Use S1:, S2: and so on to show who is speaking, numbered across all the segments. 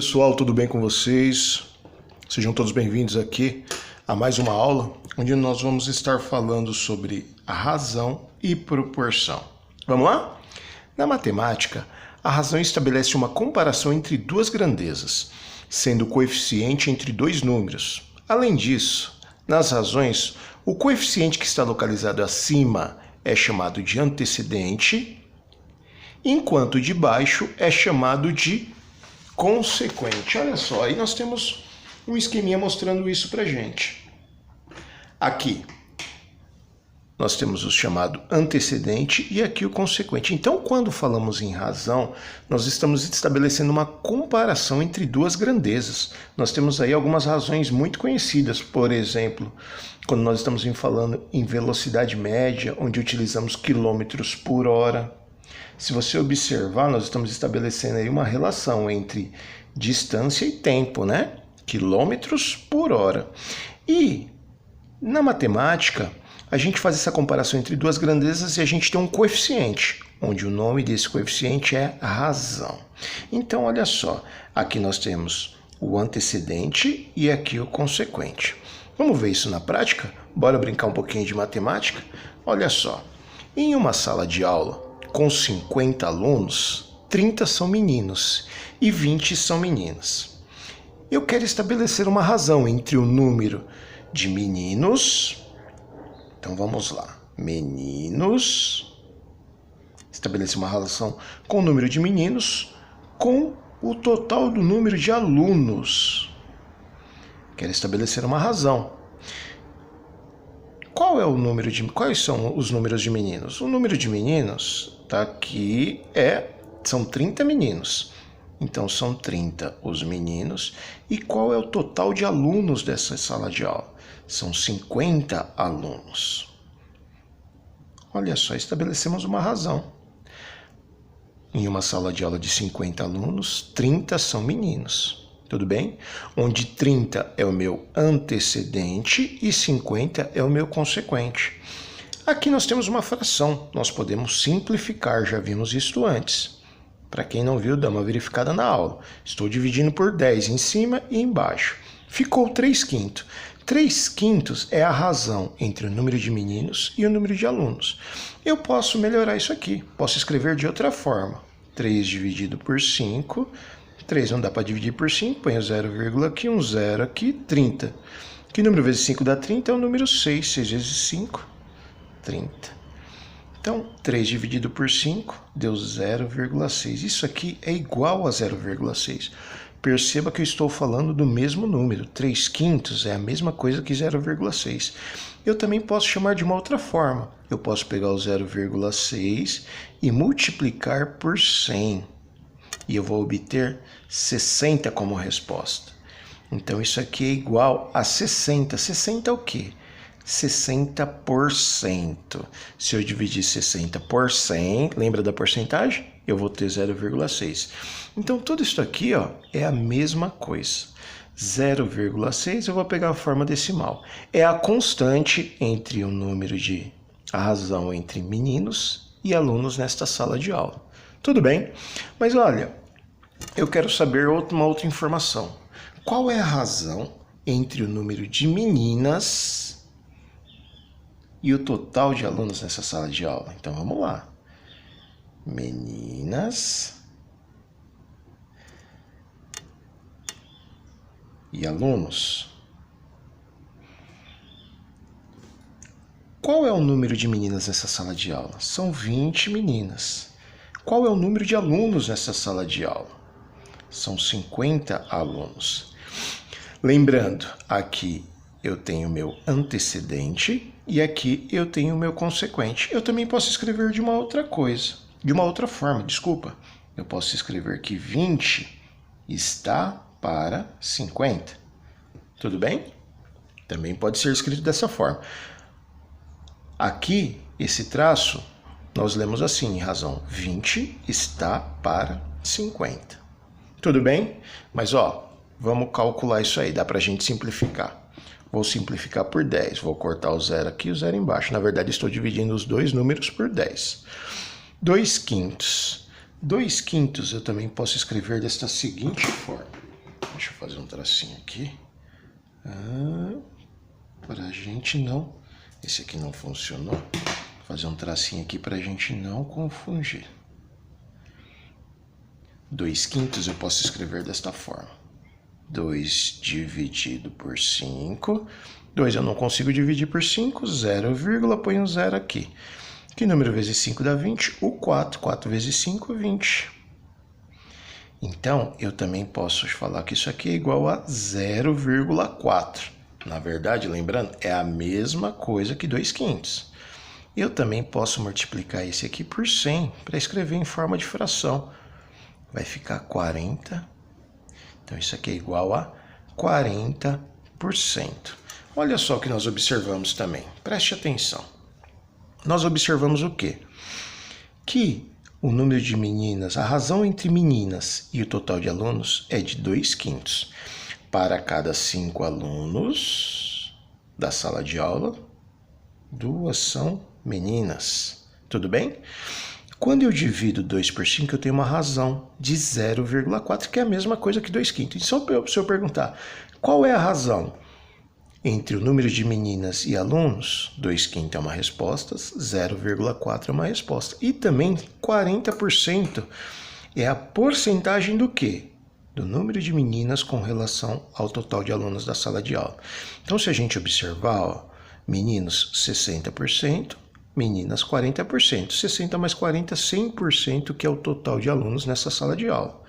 S1: Pessoal, tudo bem com vocês? Sejam todos bem-vindos aqui a mais uma aula, onde nós vamos estar falando sobre a razão e proporção. Vamos lá? Na matemática, a razão estabelece uma comparação entre duas grandezas, sendo o coeficiente entre dois números. Além disso, nas razões, o coeficiente que está localizado acima é chamado de antecedente, enquanto o de baixo é chamado de consequente. Olha só, aí nós temos um esqueminha mostrando isso pra gente. Aqui nós temos o chamado antecedente e aqui o consequente. Então, quando falamos em razão, nós estamos estabelecendo uma comparação entre duas grandezas. Nós temos aí algumas razões muito conhecidas, por exemplo, quando nós estamos falando em velocidade média, onde utilizamos quilômetros por hora. Se você observar, nós estamos estabelecendo aí uma relação entre distância e tempo, né? Quilômetros por hora. E na matemática, a gente faz essa comparação entre duas grandezas e a gente tem um coeficiente, onde o nome desse coeficiente é razão. Então, olha só, aqui nós temos o antecedente e aqui o consequente. Vamos ver isso na prática? Bora brincar um pouquinho de matemática? Olha só, em uma sala de aula, com 50 alunos, 30 são meninos e 20 são meninas. Eu quero estabelecer uma razão entre o número de meninos. Então vamos lá. Meninos. Estabelecer uma relação com o número de meninos com o total do número de alunos. Quero estabelecer uma razão. Quais são os números de meninos? O número de meninos tá aqui são 30 meninos. Então são 30 os meninos. E qual é o total de alunos dessa sala de aula? São 50 alunos. Olha só, estabelecemos uma razão. Em uma sala de aula de 50 alunos, 30 são meninos. Tudo bem? Onde 30 é o meu antecedente e 50 é o meu consequente. Aqui nós temos uma fração, nós podemos simplificar, já vimos isso antes. Para quem não viu, dá uma verificada na aula. Estou dividindo por 10 em cima e embaixo. Ficou 3/5. 3/5 é a razão entre o número de meninos e o número de alunos. Eu posso melhorar isso aqui, posso escrever de outra forma. 3 dividido por 5... 3 não dá para dividir por 5, põe o 0, aqui, um 0 aqui, 30. Que número vezes 5 dá 30? É o número 6. 6 vezes 5, 30. Então, 3 dividido por 5 deu 0,6. Isso aqui é igual a 0,6. Perceba que eu estou falando do mesmo número. 3/5 é a mesma coisa que 0,6. Eu também posso chamar de uma outra forma. Eu posso pegar o 0,6 e multiplicar por 100. E eu vou obter 60 como resposta. Então, isso aqui é igual a 60. 60 é o quê? 60%. Se eu dividir 60 por 100, lembra da porcentagem? Eu vou ter 0,6. Então, tudo isso aqui é a mesma coisa. 0,6 eu vou pegar a forma decimal. É a constante entre o número a razão entre meninos e alunos nesta sala de aula. Tudo bem? Mas olha, eu quero saber uma outra informação. Qual é a razão entre o número de meninas e o total de alunos nessa sala de aula? Então vamos lá. Meninas e alunos. Qual é o número de meninas nessa sala de aula? São 20 meninas. Qual é o número de alunos nessa sala de aula? São 50 alunos. Lembrando, aqui eu tenho meu antecedente e aqui eu tenho o meu consequente. Eu também posso escrever de uma outra forma, desculpa. Eu posso escrever que 20 está para 50. Tudo bem? Também pode ser escrito dessa forma. Aqui, esse traço, nós lemos assim, em razão, 20 está para 50. Tudo bem? Mas vamos calcular isso aí, dá para a gente simplificar. Vou simplificar por 10, vou cortar o 0 aqui e o 0 embaixo. Na verdade, estou dividindo os dois números por 10. 2/5. 2/5 eu também posso escrever desta seguinte forma. Deixa eu fazer um tracinho aqui. Para a gente não... Esse aqui não funcionou. Vou fazer um tracinho aqui para a gente não confundir. 2/5 eu posso escrever desta forma. 2 dividido por 5. 2 eu não consigo dividir por 5. 0, ponho um 0 aqui. Que número vezes 5 dá 20? O 4. 4 vezes 5, 20. Então, eu também posso falar que isso aqui é igual a 0,4. Na verdade, lembrando, é a mesma coisa que 2/5. Eu também posso multiplicar esse aqui por 100 para escrever em forma de fração. Vai ficar 40. Então, isso aqui é igual a 40%. Olha só o que nós observamos também. Preste atenção. Nós observamos o quê? Que o número de meninas, a razão entre meninas e o total de alunos é de 2/5. Para cada 5 alunos da sala de aula, 2 são meninas. Tudo bem? Quando eu divido 2 por 5, eu tenho uma razão de 0,4, que é a mesma coisa que 2/5. Então, se eu perguntar qual é a razão entre o número de meninas e alunos, 2/5 é uma resposta, 0,4 é uma resposta. E também 40% é a porcentagem do quê? Do número de meninas com relação ao total de alunos da sala de aula. Então, se a gente observar, ó, meninos 60%, meninas 40%. 60 mais 40, 100%, que é o total de alunos nessa sala de aula.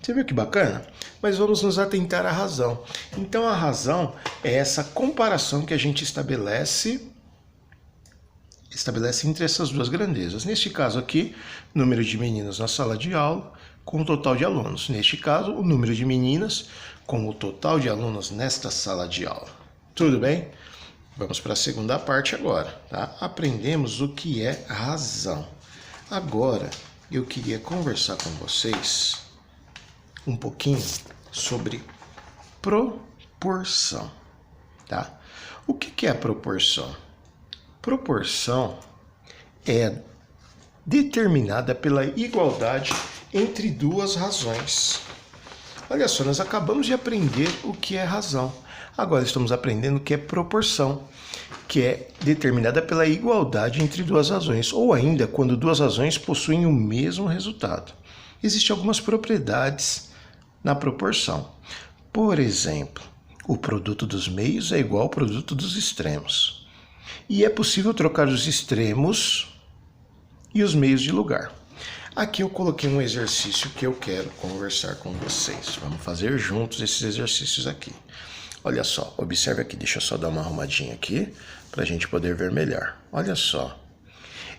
S1: Você viu que bacana? Mas vamos nos atentar à razão. Então, a razão é essa comparação que a gente estabelece entre essas duas grandezas. Neste caso aqui, número de meninas na sala de aula com o total de alunos. Neste caso, o número de meninas com o total de alunos nesta sala de aula. Tudo bem? Vamos para a segunda parte agora, tá? Aprendemos o que é razão. Agora, eu queria conversar com vocês um pouquinho sobre proporção, tá? O que é a proporção? Proporção é determinada pela igualdade entre duas razões. Olha só, nós acabamos de aprender o que é razão. Agora estamos aprendendo o que é proporção, que é determinada pela igualdade entre duas razões, ou ainda quando duas razões possuem o mesmo resultado. Existem algumas propriedades na proporção. Por exemplo, o produto dos meios é igual ao produto dos extremos. E é possível trocar os extremos e os meios de lugar. Aqui eu coloquei um exercício que eu quero conversar com vocês. Vamos fazer juntos esses exercícios aqui. Olha só, observe aqui, deixa eu só dar uma arrumadinha aqui para a gente poder ver melhor. Olha só,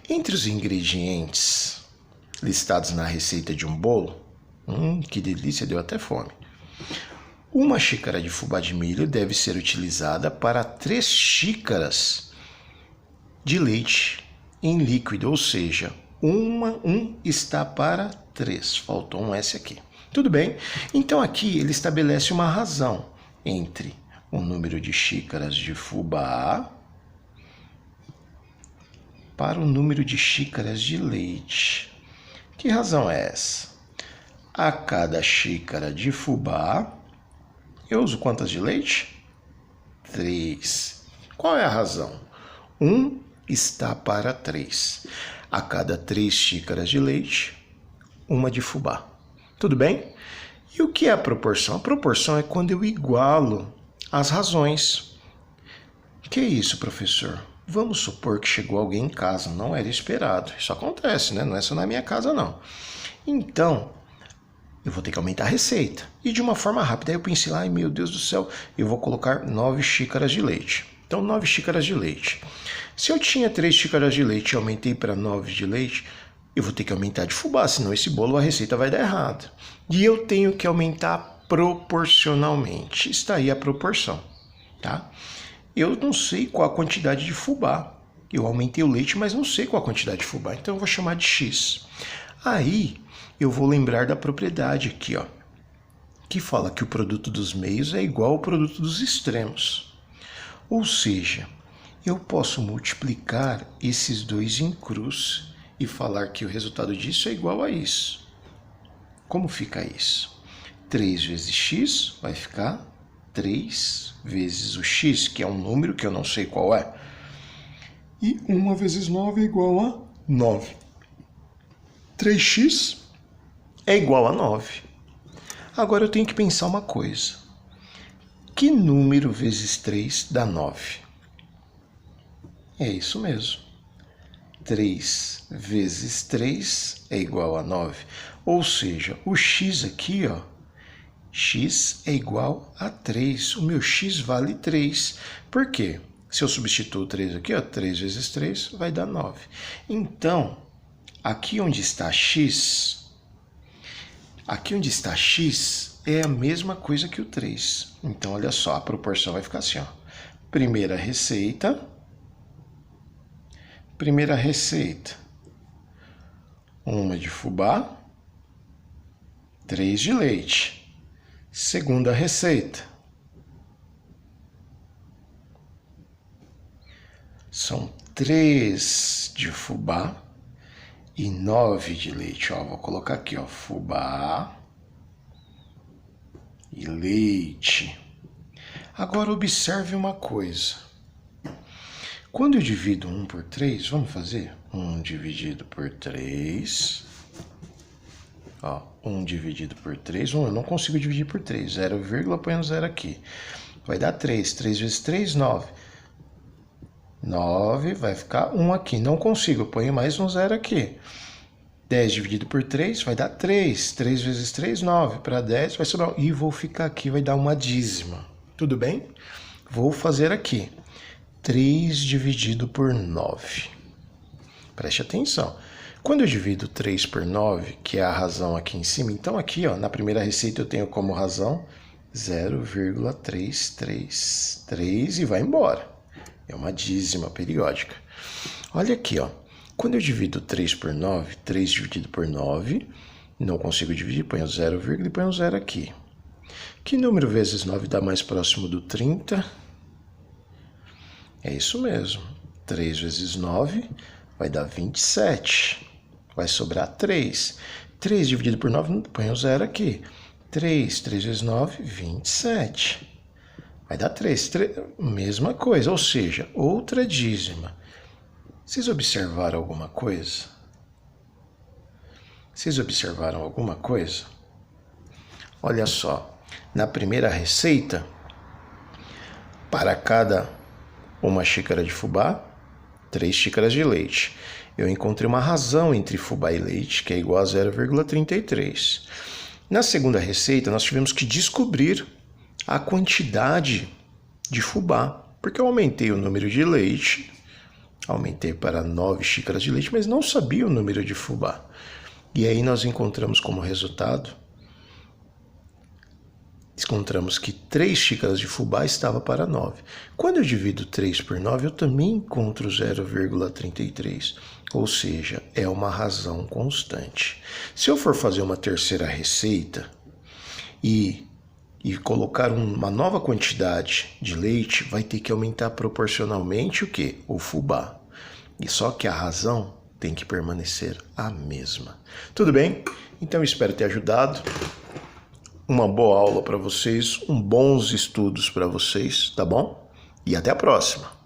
S1: entre os ingredientes listados na receita de um bolo, que delícia, deu até fome. Uma xícara de fubá de milho deve ser utilizada para 3 xícaras de leite em líquido, ou seja, 1 está para 3. Faltou um S aqui. Tudo bem? Então aqui ele estabelece uma razão entre o número de xícaras de fubá para o número de xícaras de leite. Que razão é essa? A cada xícara de fubá, eu uso quantas de leite? 3. Qual é a razão? 1 está para 3. A cada 3 xícaras de leite, 1 de fubá. Tudo bem? E o que é a proporção? A proporção é quando eu igualo as razões. Que é isso, professor? Vamos supor que chegou alguém em casa, não era esperado. Isso acontece, né? Não é só na minha casa, não. Então, eu vou ter que aumentar a receita. E de uma forma rápida. Aí eu pensei, ai meu Deus do céu, eu vou colocar 9 xícaras de leite. Então, 9 xícaras de leite. Se eu tinha 3 xícaras de leite e aumentei para 9 de leite, eu vou ter que aumentar de fubá, senão esse bolo, a receita vai dar errado. E eu tenho que aumentar proporcionalmente. Está aí a proporção, tá? Eu não sei qual a quantidade de fubá. Eu aumentei o leite, mas não sei qual a quantidade de fubá. Então, eu vou chamar de X. Aí, eu vou lembrar da propriedade aqui, ó, que fala que o produto dos meios é igual ao produto dos extremos. Ou seja, eu posso multiplicar esses dois em cruz e falar que o resultado disso é igual a isso. Como fica isso? 3 vezes x vai ficar 3 vezes o x, que é um número que eu não sei qual é. E 1 vezes 9 é igual a 9. 3x é igual a 9. Agora eu tenho que pensar uma coisa. Que número vezes 3 dá 9? É isso mesmo. 3 vezes 3 é igual a 9. Ou seja, o x aqui, ó, x é igual a 3. O meu x vale 3. Por quê? Se eu substituo 3 aqui, ó, 3 vezes 3 vai dar 9. Então, aqui onde está x é a mesma coisa que o 3. Então, olha só, a proporção vai ficar assim, ó. Primeira receita, 1 de fubá, 3 de leite. Segunda receita, são 3 de fubá e 9 de leite. Ó, vou colocar aqui, ó, fubá e leite. Agora observe uma coisa. Quando eu divido 1 por 3, vamos fazer? 1 dividido por 3. Ó, 1 dividido por 3. Eu não consigo dividir por 3. 0, põe um 0 aqui. Vai dar 3. 3 vezes 3, 9. 9, vai ficar 1 aqui. Não consigo, eu ponho mais um 0 aqui. 10 dividido por 3 vai dar 3. 3 vezes 3, 9. Para 10 vai sobrar 1. E vou ficar aqui, vai dar uma dízima. Tudo bem? Vou fazer aqui. 3 dividido por 9. Preste atenção. Quando eu divido 3 por 9, que é a razão aqui em cima, então aqui, ó, na primeira receita eu tenho como razão 0,333 e vai embora. É uma dízima periódica. Olha aqui, ó. Quando eu divido 3 por 9, 3 dividido por 9, não consigo dividir, ponho 0, e ponho 0 aqui. Que número vezes 9 dá mais próximo do 30? É isso mesmo. 3 vezes 9 vai dar 27. Vai sobrar 3. 3 dividido por 9, põe o 0 aqui. 3 vezes 9, 27. Vai dar 3. Mesma coisa, ou seja, outra dízima. Vocês observaram alguma coisa? Olha só. Na primeira receita, para cada uma xícara de fubá, 3 xícaras de leite. Eu encontrei uma razão entre fubá e leite, que é igual a 0,33. Na segunda receita, nós tivemos que descobrir a quantidade de fubá, porque eu aumentei o número de leite, aumentei para 9 xícaras de leite, mas não sabia o número de fubá. E aí nós encontramos como resultado, que 3 xícaras de fubá estava para 9. Quando eu divido 3 por 9, eu também encontro 0,33. Ou seja, é uma razão constante. Se eu for fazer uma terceira receita e colocar uma nova quantidade de leite, vai ter que aumentar proporcionalmente o quê? O fubá. E só que a razão tem que permanecer a mesma. Tudo bem? Então espero ter ajudado. Uma boa aula para vocês, bons estudos para vocês, tá bom? E até a próxima!